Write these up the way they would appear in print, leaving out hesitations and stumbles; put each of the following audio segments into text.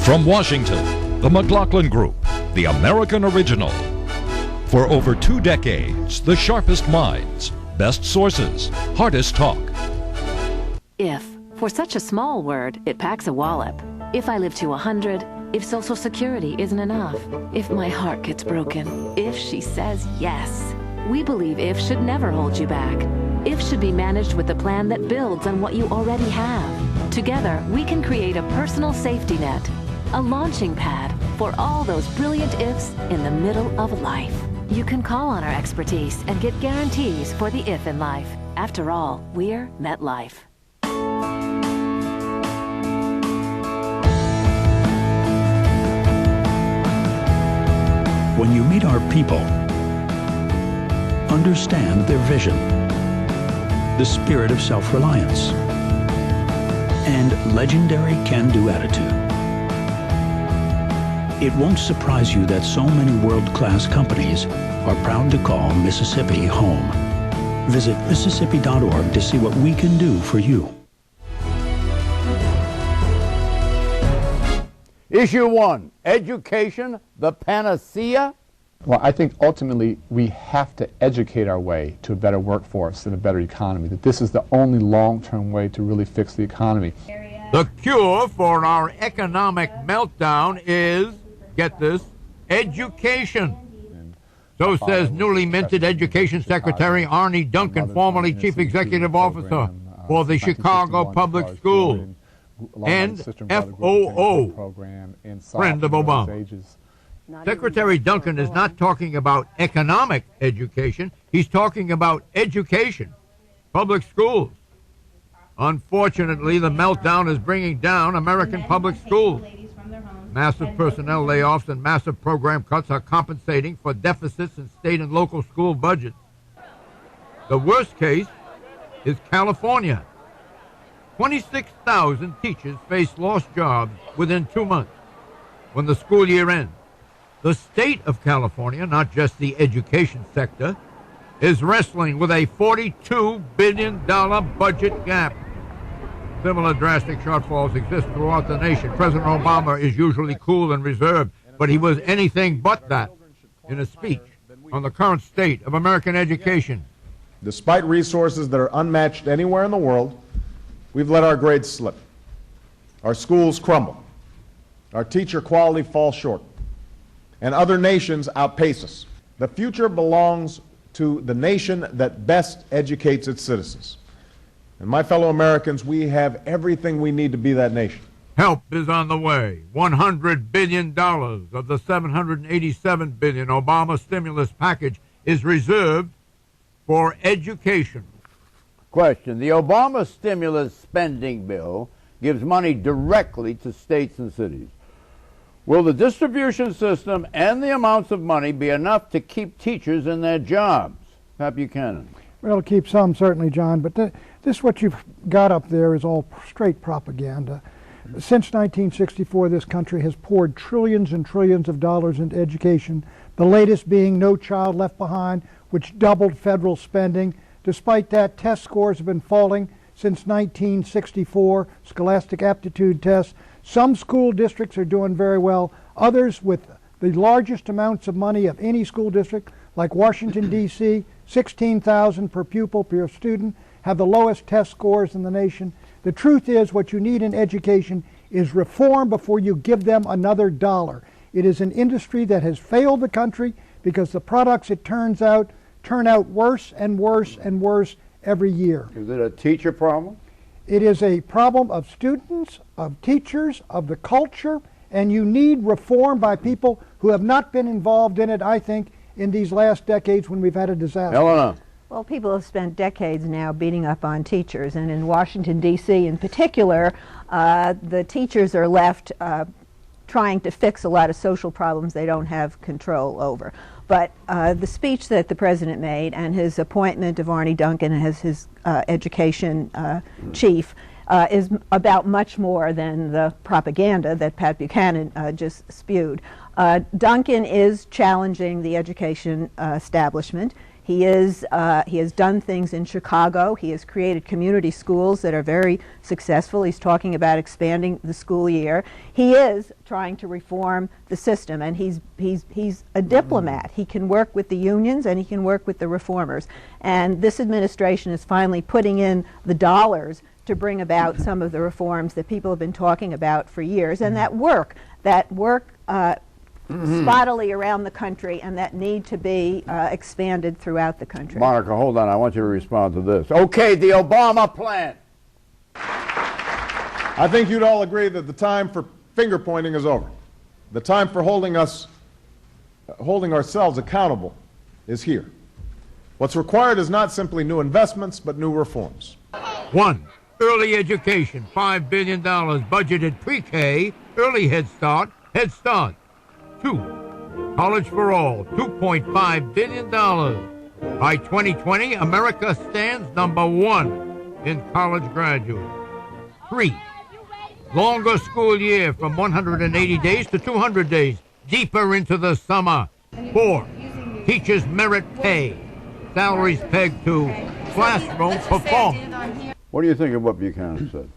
From Washington, the McLaughlin Group, the American original. For over 2 decades, the sharpest minds, best sources, hardest talk. If. For such a small word, it packs a wallop. If I live to 100, if Social Security isn't enough, if my heart gets broken, if she says yes. We believe if should never hold you back. If should be managed with a plan that builds on what you already have. Together, we can create a personal safety net, a launching pad for all those brilliant ifs in the middle of life. You can call on our expertise and get guarantees for the if in life. After all, we're MetLife. When you meet our people, understand their vision, the spirit of self-reliance, and legendary can-do attitude. It won't surprise you that so many world-class companies are proud to call Mississippi home. Visit Mississippi.org to see what we can do for you. Issue 1, education, the panacea? Well, I think ultimately we have to educate our way to a better workforce and a better economy, that this is the only long-term way to really fix the economy. The cure for our economic meltdown is, get this, education. So says newly minted Education Secretary Arne Duncan, formerly Chief Executive Officer for the Chicago Public Schools, and FOO, friend of Obama. Secretary Duncan is not talking about economic education. He's talking about education, public schools. Unfortunately, the meltdown is bringing down American public schools. Massive personnel layoffs and massive program cuts are compensating for deficits in state and local school budgets. The worst case is California. 26,000 teachers face lost jobs within 2 months when the school year ends. The state of California, not just the education sector, is wrestling with a $42 billion budget gap. Similar drastic shortfalls exist throughout the nation. President Obama is usually cool and reserved, but he was anything but that in a speech on the current state of American education. Despite resources that are unmatched anywhere in the world, we've let our grades slip. Our schools crumble. Our teacher quality falls short. And other nations outpace us. The future belongs to the nation that best educates its citizens. And my fellow Americans, we have everything we need to be that nation. Help is on the way. $100 billion of the $787 billion Obama stimulus package is reserved for education. Question. The Obama stimulus spending bill gives money directly to states and cities. Will the distribution system and the amounts of money be enough to keep teachers in their jobs? Pat Buchanan. Well, it'll keep some, certainly, John, but this what you've got up there is all straight propaganda. Since 1964, this country has poured trillions and trillions of dollars into education, the latest being No Child Left Behind, which doubled federal spending. Despite that, test scores have been falling since 1964, scholastic aptitude tests. Some school districts are doing very well. Others, with the largest amounts of money of any school district, like Washington, D.C., $16,000 per pupil per student, have the lowest test scores in the nation. The truth is, what you need in education is reform before you give them another dollar. It is an industry that has failed the country because the products it turns out turn out worse and worse and worse every year. Is it a teacher problem? It is a problem of students, of teachers, of the culture, and you need reform by people who have not been involved in it, I think, in these last decades when we've had a disaster. Helena. Well, people have spent decades now beating up on teachers, and in Washington, D.C. in particular, the teachers are left trying to fix a lot of social problems they don't have control over. But the speech that the president made and his appointment of Arne Duncan as his education chief is about much more than the propaganda that Pat Buchanan just spewed. Duncan is challenging the education establishment. He has done things in Chicago. He has created community schools that are very successful. He's talking about expanding the school year. He is trying to reform the system, and he's a diplomat. He can work with the unions and he can work with the reformers. And this administration is finally putting in the dollars to bring about some of the reforms that people have been talking about for years, and that work spottily around the country, and that need to be expanded throughout the country. Monica, hold on. I want you to respond to this. Okay, the Obama plan. I think you'd all agree that the time for finger pointing is over. The time for holding ourselves accountable is here. What's required is not simply new investments, but new reforms. 1. Early education, $5 billion budgeted pre-K, early Head Start. 2. College for all, $2.5 billion. By 2020, America stands number 1 in college graduates. 3. Longer school year from 180 days to 200 days, deeper into the summer. 4. Teachers' merit pay, salaries pegged to classroom performance. What do you think of what Buchanan said?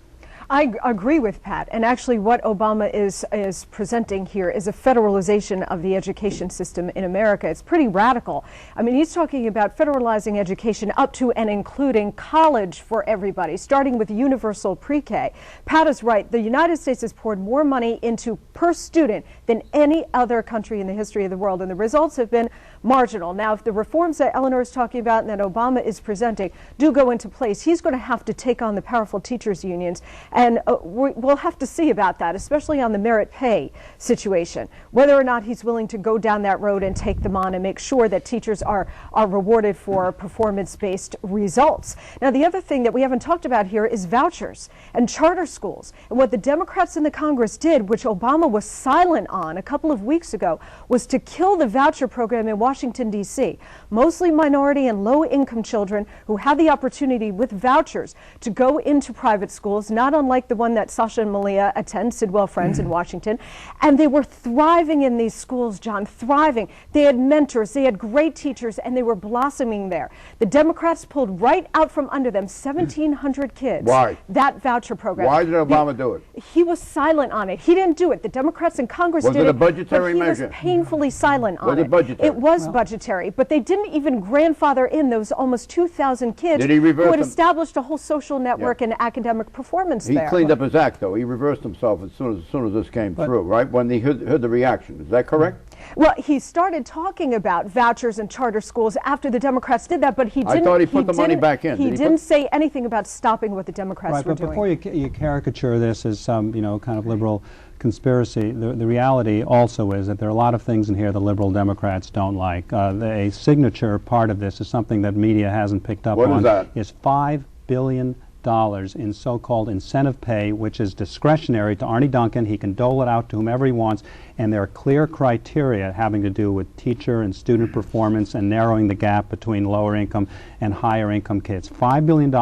I agree with Pat, and actually what Obama is presenting here is a federalization of the education system in America. It's pretty radical. I mean, he's talking about federalizing education up to and including college for everybody, starting with universal pre-K. Pat is right. The United States has poured more money into per student than any other country in the history of the world, and the results have been marginal. Now, if the reforms that Eleanor is talking about and that Obama is presenting do go into place, he's going to have to take on the powerful teachers' unions. And we'll have to see about that, especially on the merit pay situation, whether or not he's willing to go down that road and take them on and make sure that teachers are rewarded for performance-based results. Now, the other thing that we haven't talked about here is vouchers and charter schools. And what the Democrats in the Congress did, which Obama was silent on a couple of weeks ago, was to kill the voucher program in Washington, D.C. Mostly minority and low-income children who had the opportunity with vouchers to go into private schools, not unlike the one that Sasha and Malia attend, Sidwell Friends in Washington, and they were thriving in these schools, John, thriving. They had mentors, they had great teachers, and they were blossoming there. The Democrats pulled right out from under them 1,700 kids. Why? That voucher program. Why did Obama do it? He was silent on it. He didn't do it. The Democrats in Congress did it. Was it a budgetary but he measure? was painfully silent on it. Was it budgetary? It was budgetary, but they didn't even grandfather in those almost 2,000 kids Did he reverse who had them? established a whole social network and academic performance He there. cleaned up his act, though. He reversed himself as soon as this came through, right? When he heard the reaction. Is that correct? Well, he started talking about vouchers and charter schools after the Democrats did that, but he didn't. I thought he put the money back in. He didn't say anything about stopping what the Democrats were but doing. before you caricature this as some, kind of liberal conspiracy, the reality also is that there are a lot of things in here the liberal Democrats don't like. A signature part of this is something that media hasn't picked up on. What is that? Is $5 billion in so-called incentive pay, which is discretionary to Arnie Duncan. He can dole it out to whomever he wants, and there are clear criteria having to do with teacher and student performance and narrowing the gap between lower income and higher income kids. $5 billion.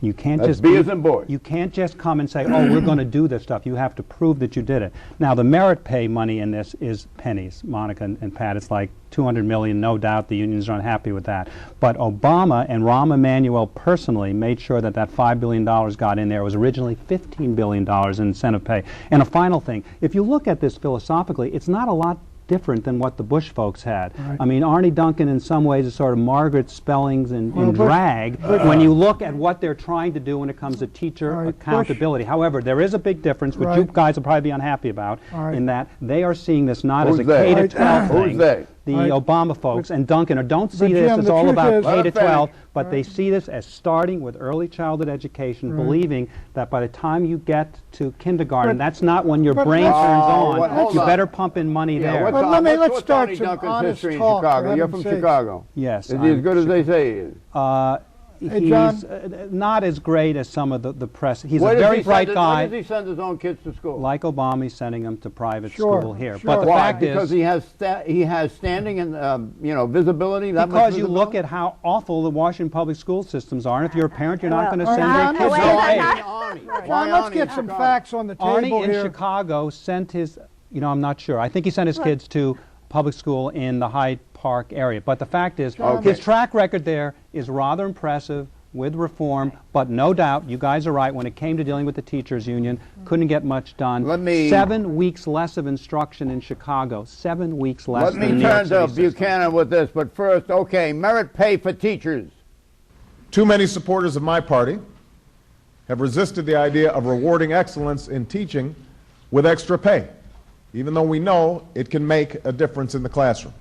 You can't That's just B as in boy. You can't just come and say, "Oh, we're going to do this stuff." You have to prove that you did it. Now, the merit pay money in this is pennies, Monica and Pat. It's like $200 million. No doubt the unions are unhappy with that. But Obama and Rahm Emanuel personally made sure that that $5 billion got in there. It was originally $15 billion in incentive pay. And a final thing, if you look at this philosophically, it's not a lot different than what the Bush folks had. Right. I mean, Arnie Duncan in some ways is sort of Margaret Spellings in drag when you look at what they're trying to do when it comes to teacher accountability. However, there is a big difference, which you guys will probably be unhappy about, in that they are seeing this not as a K-12 thing. Who's they? The Obama folks and Duncan don't see this as all about K-12, but they see this as starting with early childhood education, believing that by the time you get to kindergarten, that's not when your brain turns on. You better pump in money there. Let's start some Duncan's honest history in talk. Chicago. You're from Chicago. Yes. Is he as good as they say he is? He's not as great as some of the press. He's a very bright guy. Why does he send his own kids to school? Like Obama, he's sending them to private school here. Sure. But the fact is, because he has standing and visibility. Because you look at how awful the Washington public school systems are, and if you're a parent, you're not going to send your kids away. John, let's get some facts on the table Arnie here. in Chicago sent his. I'm not sure. I think he sent his kids to public school in the Hyde Park area. But the fact is, Okay. his track record there is rather impressive with reform, but no doubt, you guys are right, when it came to dealing with the teachers union, couldn't get much done. 7 weeks less of instruction in Chicago, 7 weeks less Let than me New York turn to City system. Buchanan with this, but first, okay, merit pay for teachers. Too many supporters of my party have resisted the idea of rewarding excellence in teaching with extra pay, even though we know it can make a difference in the classroom.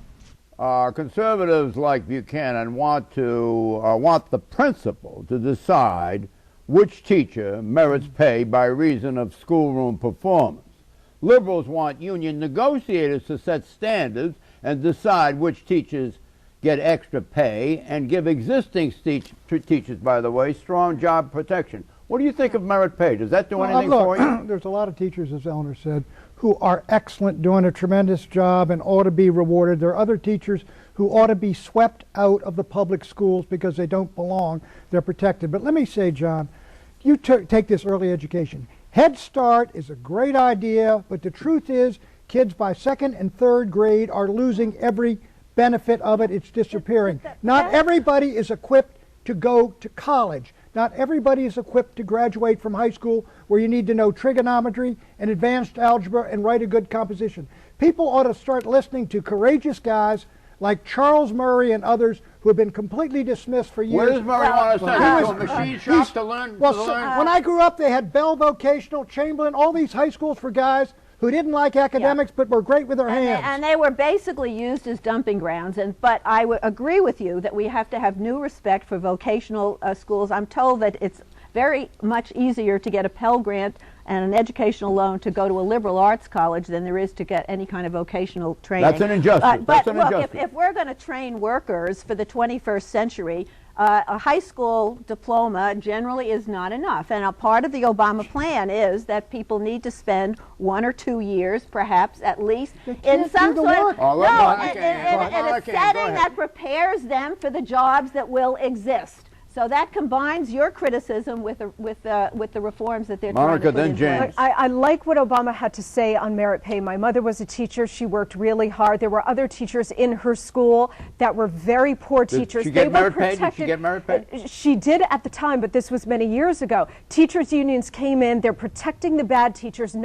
Conservatives like Buchanan want the principal to decide which teacher merits pay by reason of schoolroom performance. Liberals want union negotiators to set standards and decide which teachers get extra pay and give existing teachers, by the way, strong job protection. What do you think of merit pay? Does that do anything for you? There's a lot of teachers, as Eleanor said, who are excellent, doing a tremendous job and ought to be rewarded. There are other teachers who ought to be swept out of the public schools because they don't belong. They're protected. But let me say, John, you take this early education. Head Start is a great idea, but the truth is kids by second and third grade are losing every benefit of it. It's disappearing. Not everybody is equipped to go to college. Not everybody is equipped to graduate from high school where you need to know trigonometry and advanced algebra and write a good composition. People ought to start listening to courageous guys like Charles Murray and others who have been completely dismissed for years. Where does Murray want to send to a machine shop to learn? When I grew up, they had Bell Vocational, Chamberlain, all these high schools for guys who didn't like academics but were great with their hands. And they were basically used as dumping grounds. But I would agree with you that we have to have new respect for vocational schools. I'm told that it's very much easier to get a Pell Grant and an educational loan to go to a liberal arts college than there is to get any kind of vocational training. That's an injustice. But That's an look, injustice. if we're going to train workers for the 21st century, a high school diploma generally is not enough. And a part of the Obama plan is that people need to spend 1 or 2 years, perhaps at least, in some sort of in a setting that prepares them for the jobs that will exist. So that combines your criticism with the reforms that they're trying to put in place. I like what Obama had to say on merit pay. My mother was a teacher. She worked really hard. There were other teachers in her school that were very poor teachers. Did she get merit pay? Did she get merit pay? She did at the time, but this was many years ago. Teachers unions came in. They're protecting the bad teachers, and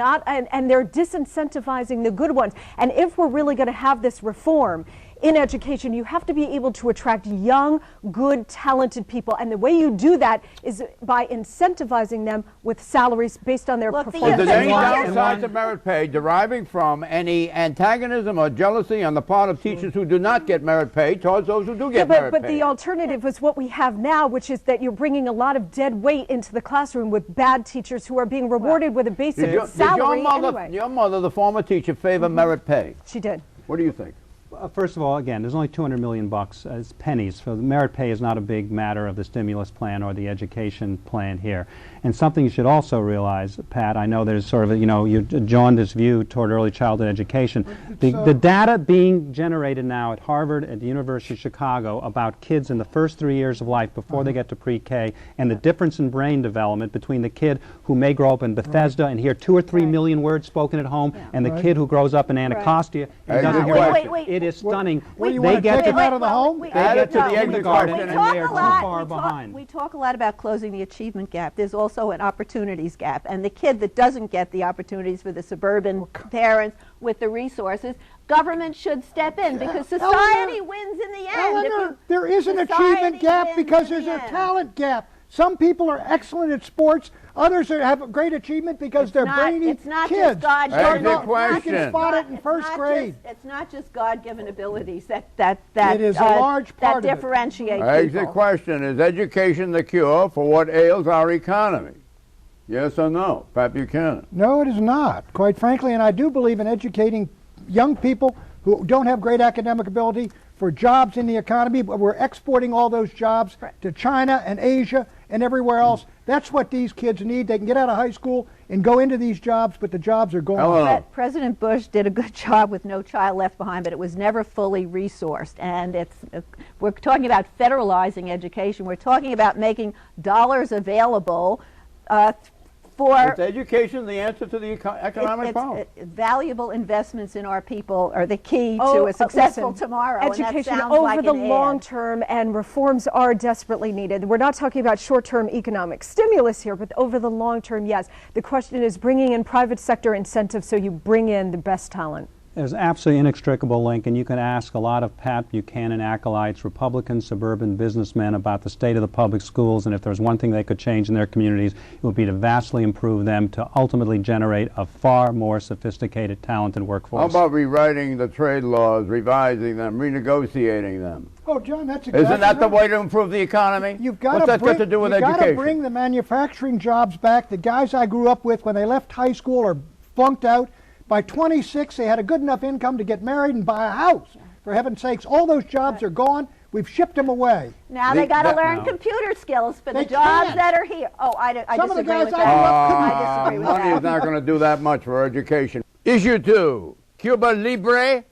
they're disincentivizing the good ones. And if we're really going to have this reform in education, you have to be able to attract young, good, talented people. And the way you do that is by incentivizing them with salaries based on their performance. Is there any downside to merit pay deriving from any antagonism or jealousy on the part of teachers who do not get merit pay towards those who do get merit pay? But the alternative is what we have now, which is that you're bringing a lot of dead weight into the classroom with bad teachers who are being rewarded with a basic salary anyway. Your mother, the former teacher, favor merit pay? She did. What do you think? First of all, again, there's only $200 million. It's pennies. So the merit pay is not a big matter of the stimulus plan or the education plan here. And something you should also realize, Pat, I know there's sort of, you jaundiced view toward early childhood education. The data being generated now at Harvard and the University of Chicago about kids in the first 3 years of life before they get to pre-K and the difference in brain development between the kid who may grow up in Bethesda and hear 2 or 3 million words spoken at home and the kid who grows up in Anacostia and doesn't hear much. It is stunning. They get to out of the home? They get to the kindergarten and they are too far behind. We talk a lot about closing the achievement gap. There's also an opportunities gap. And the kid that doesn't get the opportunities for the suburban parents with the resources, government should step in because society wins in the end. Eleanor, there is an achievement gap because there's a talent gap. Some people are excellent at sports. Others have a great achievement because they're brainy kids. It's not just God. You can spot it in first grade. It's not just God-given abilities that it is a large part that differentiate people. Exit question: is education the cure for what ails our economy? Yes or no, Pat Buchanan? No, it is not, quite frankly, and I do believe in educating young people who don't have great academic ability for jobs in the economy, but we're exporting all those jobs to China and Asia and everywhere else. That's what these kids need. They can get out of high school and go into these jobs, but the jobs are gone. President Bush did a good job with No Child Left Behind, but it was never fully resourced. And we're talking about federalizing education. We're talking about making dollars available Is education the answer to the economic problem? Valuable investments in our people are the key to a successful tomorrow. Education over the long term, and reforms are desperately needed. We're not talking about short-term economic stimulus here, but over the long term, yes. The question is bringing in private sector incentives so you bring in the best talent. There's absolutely inextricable link, and you can ask a lot of Pat Buchanan acolytes, Republican suburban businessmen, about the state of the public schools, and if there's one thing they could change in their communities, it would be to vastly improve them to ultimately generate a far more sophisticated, talented workforce. How about rewriting the trade laws, revising them, renegotiating them? Oh, John, that's exactly Isn't that the right. way to improve the economy? You've got What's that got to do with education? You've got to bring the manufacturing jobs back. The guys I grew up with, when they left high school or flunked out, by 26, they had a good enough income to get married and buy a house. For heaven's sakes, all those jobs are gone. We've shipped them away. Now they got to learn computer skills for the jobs that are here. Oh, I disagree with that. I disagree with that. Money is not going to do that much for education. Issue 2, Cuba Libre.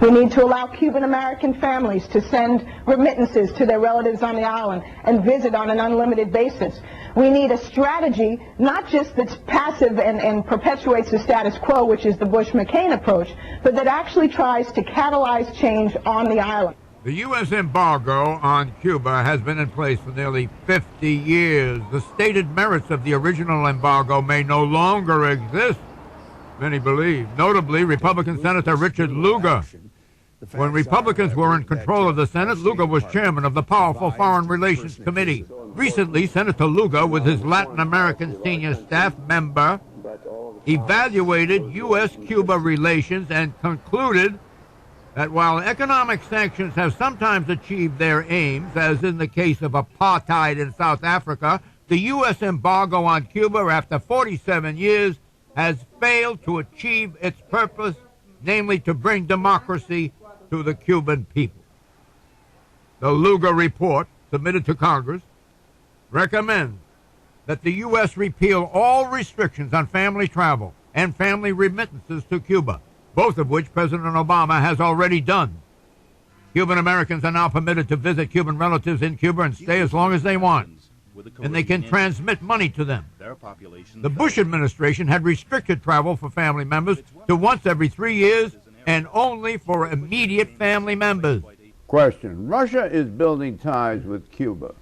We need to allow Cuban American families to send remittances to their relatives on the island and visit on an unlimited basis. We need a strategy, not just that's passive and perpetuates the status quo, which is the Bush-McCain approach, but that actually tries to catalyze change on the island. The U.S. embargo on Cuba has been in place for nearly 50 years. The stated merits of the original embargo may no longer exist, many believe. Notably, Republican Senator Richard Lugar. When Republicans were in control of the Senate, Lugar was chairman of the powerful Foreign Relations Committee. Recently, Senator Lugar, with his Latin American senior staff member, evaluated U.S.-Cuba relations and concluded that while economic sanctions have sometimes achieved their aims, as in the case of apartheid in South Africa, the U.S. embargo on Cuba after 47 years has failed to achieve its purpose, namely to bring democracy to the Cuban people. The Lugar report, submitted to Congress, recommends that the U.S. repeal all restrictions on family travel and family remittances to Cuba, both of which President Obama has already done. Cuban Americans are now permitted to visit Cuban relatives in Cuba and stay as long as they want, and they can transmit money to them. The Bush administration had restricted travel for family members to once every 3 years and only for immediate family members. Question. Russia is building ties with Cuba.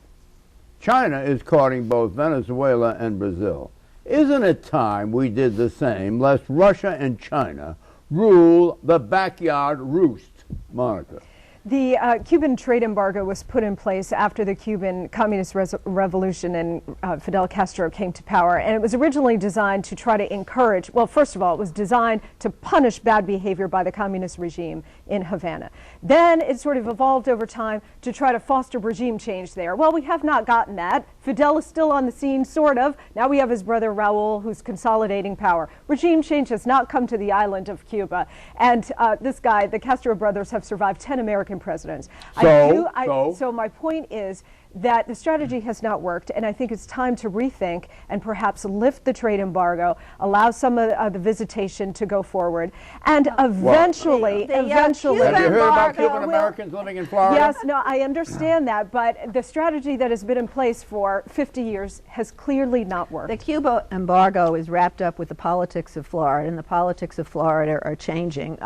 China is courting both Venezuela and Brazil. Isn't it time we did the same, lest Russia and China rule the backyard roost? Monica. The Cuban trade embargo was put in place after the Cuban Communist Revolution and Fidel Castro came to power. And it was originally designed to try to encourage, well, first of all, it was designed to punish bad behavior by the communist regime in Havana. Then it sort of evolved over time to try to foster regime change there. Well, we have not gotten that. Fidel is still on the scene, sort of. Now we have his brother Raul, who's consolidating power. Regime change has not come to the island of Cuba. And this guy, the Castro brothers, have survived 10 American presidents. So my point is that the strategy has not worked, and I think it's time to rethink and perhaps lift the trade embargo, allow some of the visitation to go forward, and eventually... Have you heard about Cuban Americans living in Florida? Yes, no, I understand that, but the strategy that has been in place for 50 years has clearly not worked. The Cuba embargo is wrapped up with the politics of Florida, and the politics of Florida are changing.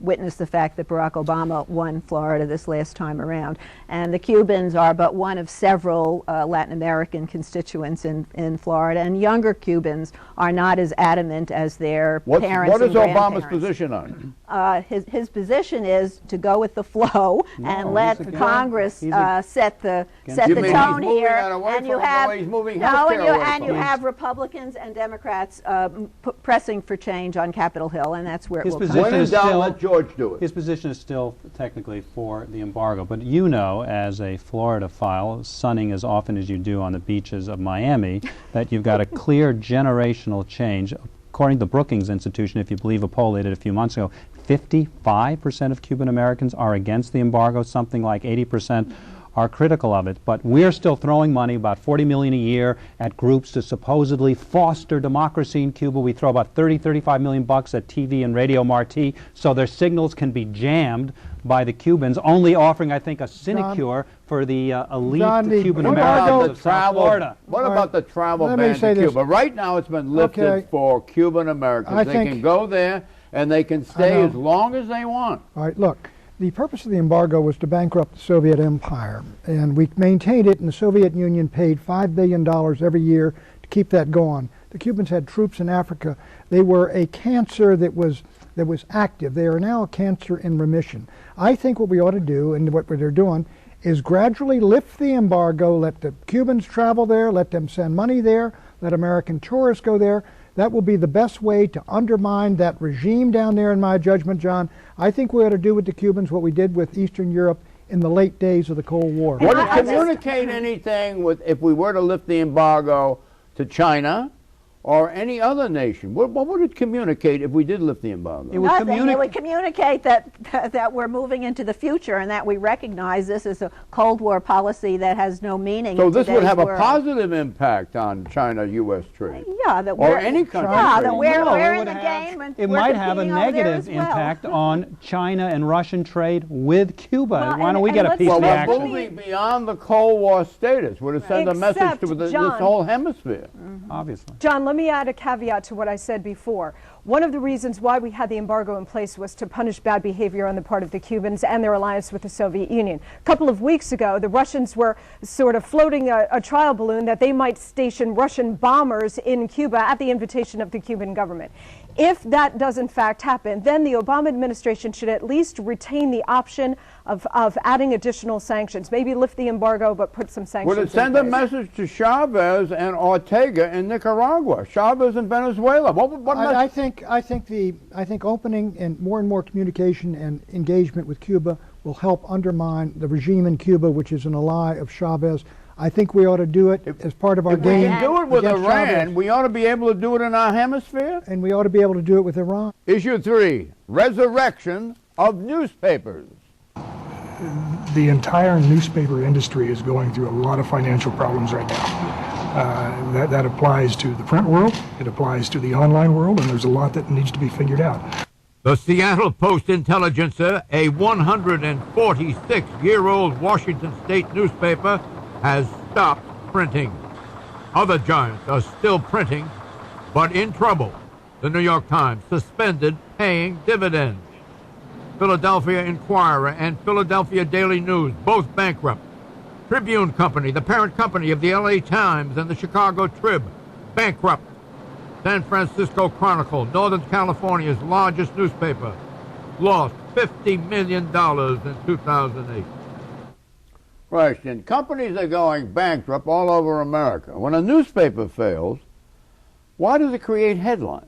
Witness the fact that Barack Obama won Florida this last time around. And the Cubans are but one of several Latin American constituents in Florida, and younger Cubans are not as adamant as their parents What is and grandparents. Obama's position on? His position is to go with the flow and let Congress set the tone here, and you have Republicans and Democrats pressing for change on Capitol Hill, and that's where it will come. When in doubt, let George do it. His position is still technically for the embargo, but you know, as a Florida file, sunning as often as you do on the beaches of Miami, that you've got a clear generational change. According to the Brookings Institution, if you believe a poll they did a few months ago, 55% of Cuban Americans are against the embargo, something like 80% are critical of it. But we're still throwing money, about $40 million a year, at groups to supposedly foster democracy in Cuba. We throw about $35 million bucks at TV and Radio Marti so their signals can be jammed by the Cubans, only offering, I think, a sinecure for the elite Cuban Americans of South Florida. What about the travel ban to Cuba? Right now it's been lifted for Cuban Americans. They can go there and they can stay as long as they want. All right, look, the purpose of the embargo was to bankrupt the Soviet Empire, and we maintained it, and the Soviet Union paid $5 billion every year to keep that going. The Cubans had troops in Africa. They were a cancer that was active. They are now a cancer in remission. I think what we ought to do, and what they're doing, is gradually lift the embargo, let the Cubans travel there, let them send money there, let American tourists go there. That will be the best way to undermine that regime down there, in my judgment, John. I think we ought to do with the Cubans what we did with Eastern Europe in the late days of the Cold War. Would it communicate anything with, if we were to lift the embargo, to China or any other nation? What would it communicate if we did lift the embargo? It would communicate that we're moving into the future and that we recognize this as a Cold War policy that has no meaning. So this would have a positive impact on China-U.S. trade? Yeah, that or any country. Yeah, that we're in the game. And it might have a negative impact on China and Russian trade with Cuba. Well, why don't we get a piece of the action? Well, moving beyond the Cold War status would it send a message to this whole hemisphere? Obviously. John, let me add a caveat to what I said before. One of the reasons why we had the embargo in place was to punish bad behavior on the part of the Cubans and their alliance with the Soviet Union. A couple of weeks ago, the Russians were sort of floating a trial balloon that they might station Russian bombers in Cuba at the invitation of the Cuban government. If that does in fact happen, then the Obama administration should at least retain the option of adding additional sanctions. Maybe lift the embargo, but put some sanctions in place. Would it send a message to Chavez and Ortega in Nicaragua, Chavez in Venezuela? I think opening and more communication and engagement with Cuba will help undermine the regime in Cuba, which is an ally of Chavez. I think we ought to do it as part of our game. If we can do it with Iran, we ought to be able to do it in our hemisphere. And we ought to be able to do it with Iran. Issue 3, resurrection of newspapers. The entire newspaper industry is going through a lot of financial problems right now. That applies to the print world, it applies to the online world, and there's a lot that needs to be figured out. The Seattle Post-Intelligencer, a 146-year-old Washington State newspaper, has stopped printing. Other giants are still printing, but in trouble. The New York Times suspended paying dividends. Philadelphia Inquirer and Philadelphia Daily News, both bankrupt. Tribune Company, the parent company of the LA Times and the Chicago Trib, bankrupt. San Francisco Chronicle, Northern California's largest newspaper, lost $50 million in 2008. Question. Companies are going bankrupt all over America. When a newspaper fails, why does it create headlines?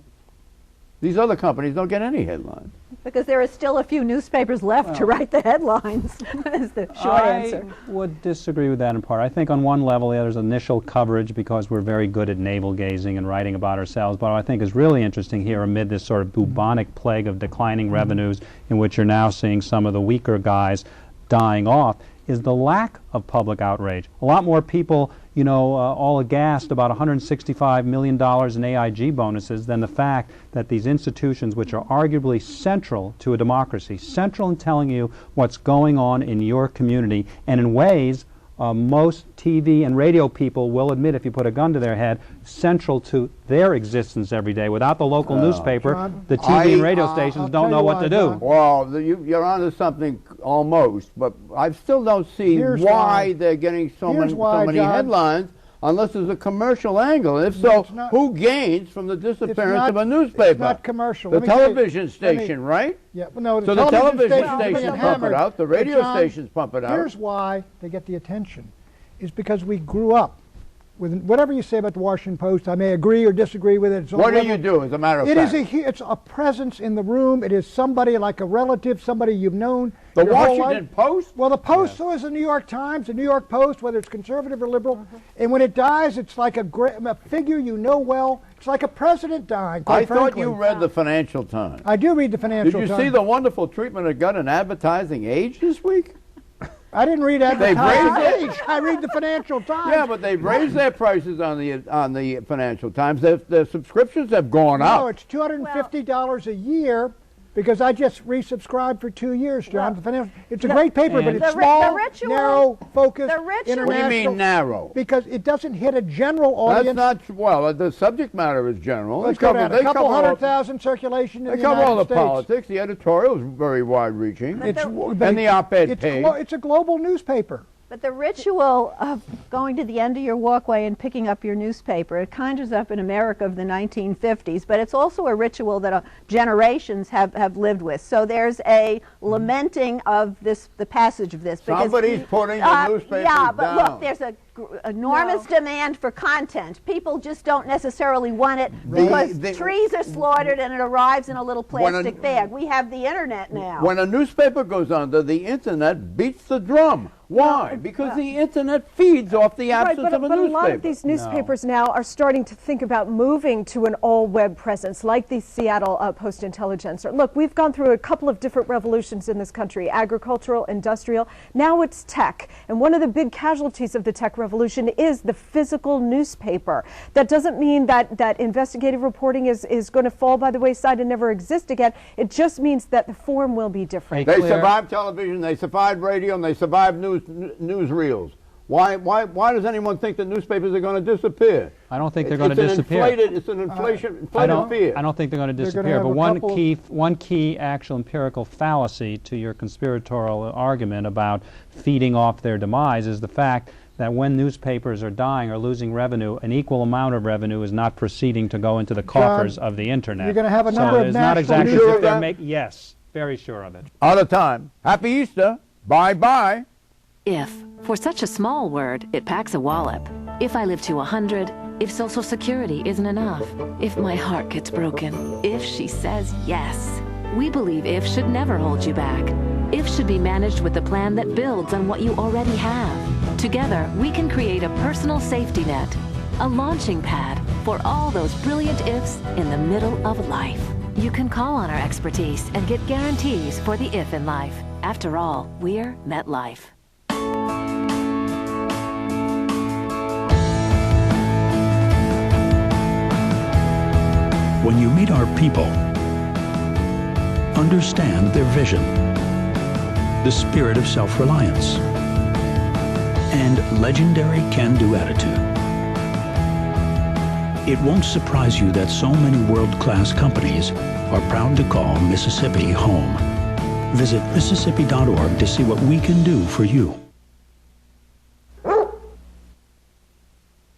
These other companies don't get any headlines. Because there are still a few newspapers left to write the headlines, is the short answer. I would disagree with that in part. I think on one level there's initial coverage because we're very good at navel-gazing and writing about ourselves, but what I think is really interesting here amid this sort of bubonic plague of declining revenues in which you're now seeing some of the weaker guys dying off is the lack of public outrage. A lot more people, all aghast about $165 million in AIG bonuses than the fact that these institutions, which are arguably central to a democracy, central in telling you what's going on in your community, and in ways most TV and radio people will admit, if you put a gun to their head, central to their existence every day. Without the local newspaper, John, the TV and radio stations don't know what to do. Well, you're onto something almost, but I still don't see why they're getting so many headlines unless there's a commercial angle. And if so, who gains from the disappearance of a newspaper? It's not commercial. The television station, right? Yeah, well, no, so the television stations pump it out, the radio stations pump it out. Here's why they get the attention. Is because we grew up with whatever you say about the Washington Post. I may agree or disagree with it. What do you do, as a matter of fact? It's a presence in the room. It is somebody like a relative, somebody you've known. The Washington Post? Well, the Post, so is the New York Times, the New York Post, whether it's conservative or liberal. And when it dies, it's like a figure you know well. It's like a president dying, quite frankly. I thought you read the Financial Times. I do read the Financial Times. Did you see the wonderful treatment it got in Advertising Age this week? I didn't read They've advertising raised page. I read the Financial Times. Yeah, but they've raised their prices on the Financial Times. Their subscriptions have gone up. No, it's $250 a year because I just resubscribed for 2 years, John. It's a great paper, but it's small, narrow, focused, international. What do you mean narrow? Because it doesn't hit a general audience. That's not, well, the subject matter is general. Let's go down. A couple 100,000 circulation in the United States. They cover all the politics. The editorial is very wide-reaching. And the op-ed page. It's a global newspaper. But the ritual of going to the end of your walkway and picking up your newspaper, it conjures up in America of the 1950s, but it's also a ritual that generations have lived with. So there's a lamenting of this, the passage of this. Somebody's putting the newspapers Yeah, but down. look, there's an enormous demand for content. People just don't necessarily want it because trees are slaughtered and it arrives in a little plastic bag. We have the internet now. When a newspaper goes under, the internet beats the drum. Why? Because the internet feeds off the absence of a newspaper. But a lot of these newspapers now are starting to think about moving to an all-web presence, like the Seattle Post-Intelligencer. Look, we've gone through a couple of different revolutions in this country, agricultural, industrial. Now it's tech. And one of the big casualties of the tech revolution is the physical newspaper. That doesn't mean that investigative reporting is going to fall by the wayside and never exist again. It just means that the form will be different. They survived television, they survived radio, and they survived newsreels. Why does anyone think that newspapers are going to disappear? I don't think they're going to disappear. It's an inflated fear. I don't think they're going to disappear. But one key actual empirical fallacy to your conspiratorial argument about feeding off their demise is the fact that when newspapers are dying or losing revenue, an equal amount of revenue is not proceeding to go into the coffers of the internet. You're going to have a number of it's not exactly sure as of if they're that? making. Yes, very sure of it. Out of time. Happy Easter. Bye-bye. If, for such a small word, it packs a wallop. If I live to 100, if Social Security isn't enough, if my heart gets broken, if she says yes. We believe if should never hold you back. If should be managed with a plan that builds on what you already have. Together, we can create a personal safety net, a launching pad for all those brilliant ifs in the middle of life. You can call on our expertise and get guarantees for the if in life. After all, we're MetLife. When you meet our people, understand their vision, the spirit of self-reliance, and legendary can-do attitude. It won't surprise you that so many world-class companies are proud to call Mississippi home. Visit Mississippi.org to see what we can do for you.